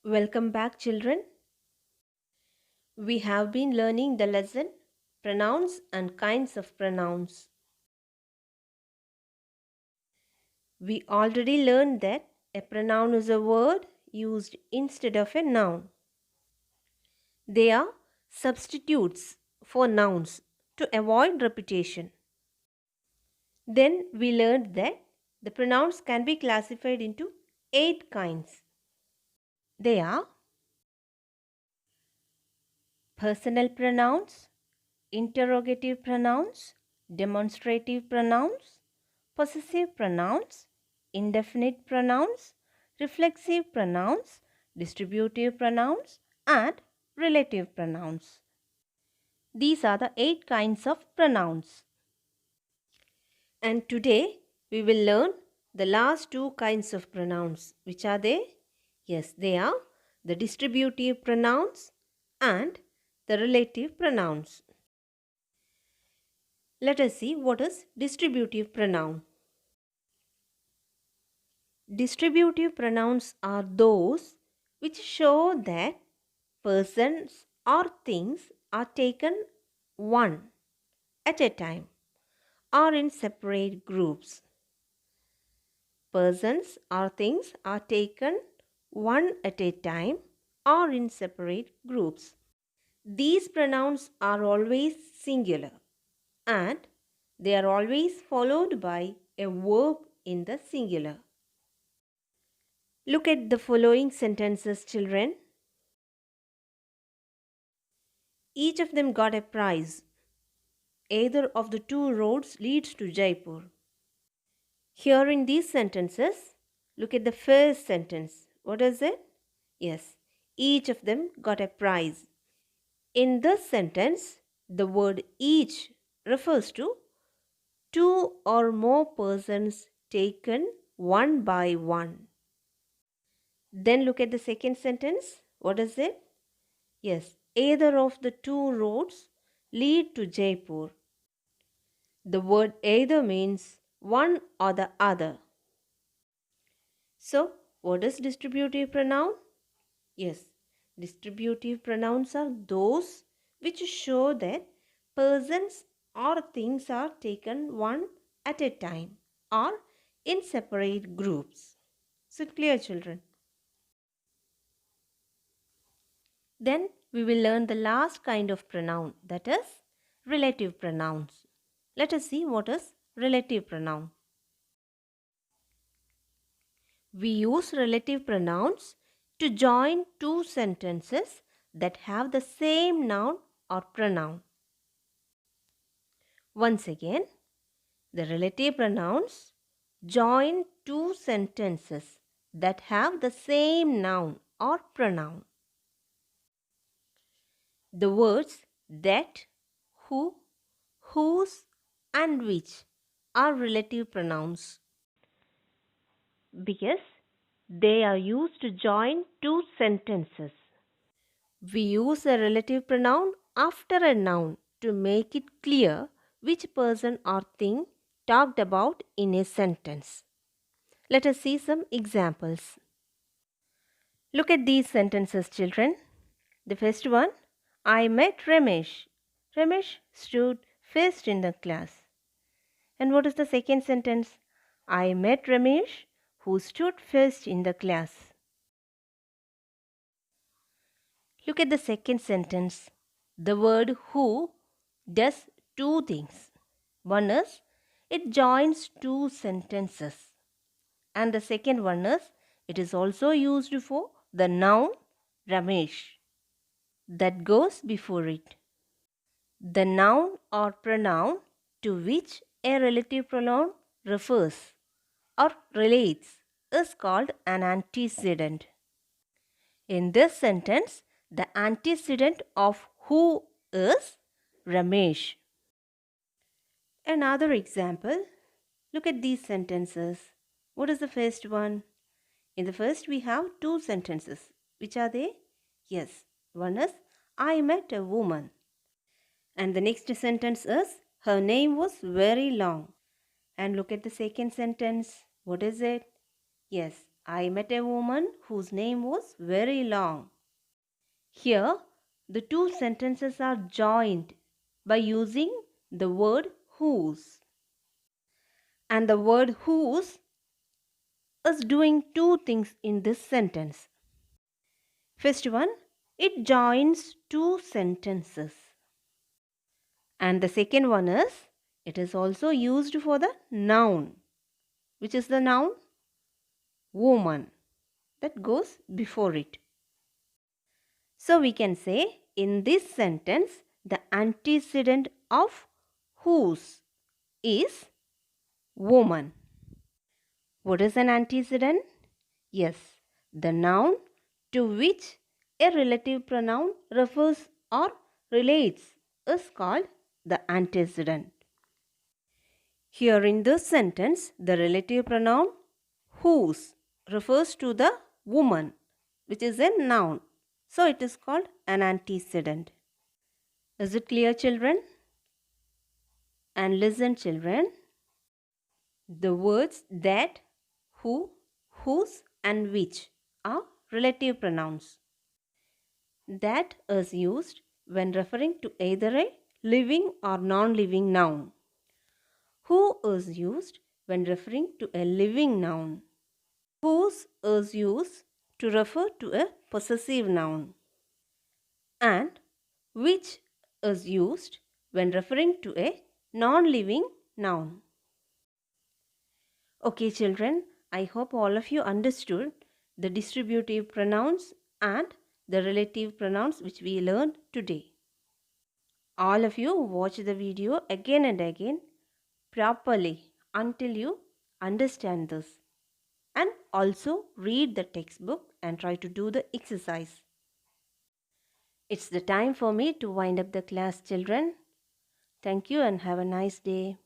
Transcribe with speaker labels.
Speaker 1: Welcome back, children. We have been learning the lesson Pronouns and Kinds of Pronouns. We already learned that a pronoun is a word used instead of a noun. They are substitutes for nouns to avoid repetition. Then we learned that the pronouns can be classified into 8 kinds. They are personal pronouns, interrogative pronouns, demonstrative pronouns, possessive pronouns, indefinite pronouns, reflexive pronouns, distributive pronouns, and relative pronouns. These are the 8 kinds of pronouns. And today we will learn the last 2 kinds of pronouns. Which are they? Yes, they are the distributive pronouns and the relative pronouns. Let us see what is distributive pronoun. Distributive pronouns are those which show that persons or things are taken one at a time or in separate groups. Persons or things are taken one at a time or in separate groups. These pronouns are always singular and they are always followed by a verb in the singular. Look at the following sentences, children. Each of them got a prize. Either of the 2 roads leads to Jaipur. Here in these sentences, look at the first sentence. What is it? Yes, each of them got a prize. In this sentence, the word each refers to 2 or more persons taken one by one. Then look at the second sentence. What is it? Yes, either of the 2 roads lead to Jaipur. The word either means one or the other. So, what is distributive pronoun? Yes, distributive pronouns are those which show that persons or things are taken one at a time or in separate groups. Is it clear, children? Then we will learn the last kind of pronoun, that is relative pronouns. Let us see what is relative pronoun. We use relative pronouns to join 2 sentences that have the same noun or pronoun. Once again, the relative pronouns join 2 sentences that have the same noun or pronoun. The words that, who, whose, and which are relative pronouns because they are used to join 2 sentences. We use a relative pronoun after a noun to make it clear which person or thing talked about in a sentence. Let us see some examples. Look at these sentences, children. The first one, I met Ramesh. Ramesh stood first in the class. And what is the second sentence? I met Ramesh who stood first in the class. Look at the second sentence. The word who does 2 things. One is it joins 2 sentences. And the second one is it is also used for the noun Ramesh that goes before it. The noun or pronoun to which a relative pronoun refers or relates is called an antecedent. In this sentence, the antecedent of who is Ramesh. Another example, look at these sentences. What is the first one? In the first, we have 2 sentences. Which are they? Yes, one is I met a woman. And the next sentence is her name was very long. And look at the second sentence. What is it? Yes, I met a woman whose name was very long. Here, the two sentences are joined by using the word whose. And the word whose is doing two things in this sentence. First one, it joins two sentences. And the second one is, it is also used for the noun. Which is the noun? Woman. That goes before it. So we can say in this sentence the antecedent of whose is woman. What is an antecedent? Yes, the noun to which a relative pronoun refers or relates is called the antecedent. Here in this sentence, the relative pronoun whose refers to the woman, which is a noun. So it is called an antecedent. Is it clear, children? And listen, children. The words that, who, whose and which are relative pronouns. That is used when referring to either a living or non-living noun. Who is used when referring to a living noun. Whose is used to refer to a possessive noun. And which is used when referring to a non-living noun. Okay, children, I hope all of you understood the distributive pronouns and the relative pronouns which we learned today. All of you watch the video again and again properly until you understand this. And also read the textbook and try to do the exercise. It's the time for me to wind up the class, children. Thank you and have a nice day.